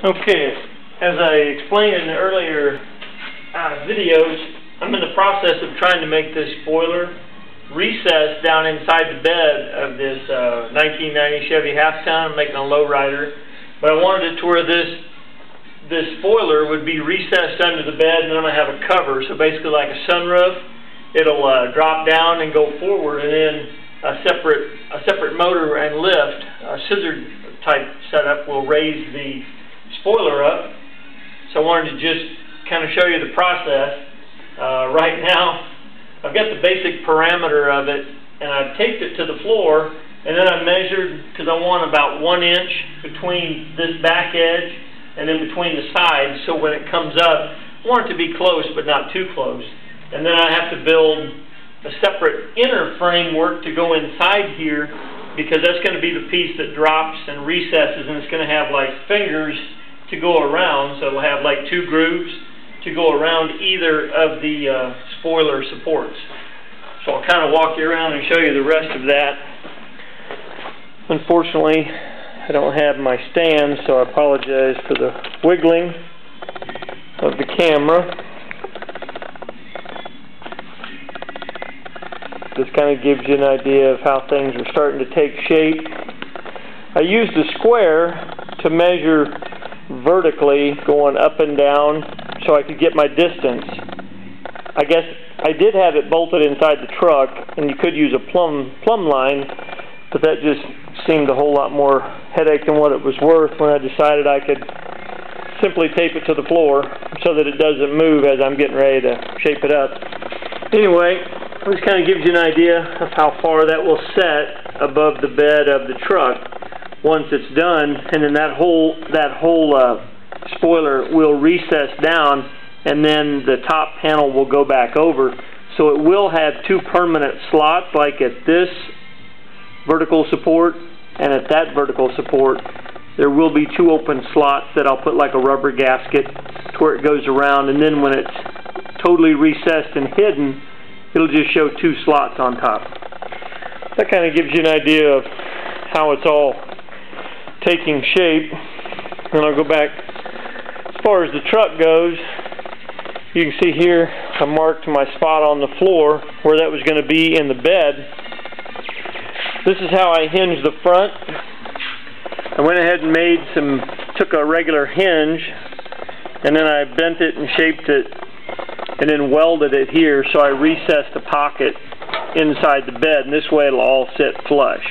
Okay, as I explained in the earlier videos, I'm in the process of trying to make this spoiler recess down inside the bed of this 1990 Chevy Half-Ton. I'm making a lowrider, but I wanted it to where this spoiler would be recessed under the bed, and then I'm going to have a cover, so basically like a sunroof. It'll drop down and go forward, and then a separate motor and lift, a scissor type setup, will raise the spoiler up. So I wanted to just kind of show you the process. Right now I've got the basic parameter of it, and I've taped it to the floor, and then I measured, because I want about 1 inch between this back edge and then between the sides, so when it comes up I want it to be close but not too close. And then I have to build a separate inner framework to go inside here, because that's going to be the piece that drops and recesses, and it's going to have like fingers to go around, so it'll have like 2 grooves to go around either of the spoiler supports. So I'll kind of walk you around and show you the rest of that. Unfortunately, I don't have my stand, so I apologize for the wiggling of the camera. This kind of gives you an idea of how things are starting to take shape. I used a square to measure vertically going up and down so I could get my distance. I guess I did have it bolted inside the truck, and you could use a plumb line, but that just seemed a whole lot more headache than what it was worth when I decided I could simply tape it to the floor so that it doesn't move as I'm getting ready to shape it up. Anyway, this kind of gives you an idea of how far that will set above the bed of the truck once it's done, and then that whole spoiler will recess down, and then the top panel will go back over. So it will have 2 permanent slots, like at this vertical support and at that vertical support. There will be 2 open slots that I'll put like a rubber gasket to where it goes around, and then when it's totally recessed and hidden, it'll just show 2 slots on top. That kind of gives you an idea of how it's all taking shape. And I'll go back as far as the truck goes. You can see here I marked my spot on the floor where that was going to be in the bed. This is how I hinged the front. I went ahead and took a regular hinge, and then I bent it and shaped it and then welded it here, so I recessed the pocket inside the bed, and this way it'll all sit flush.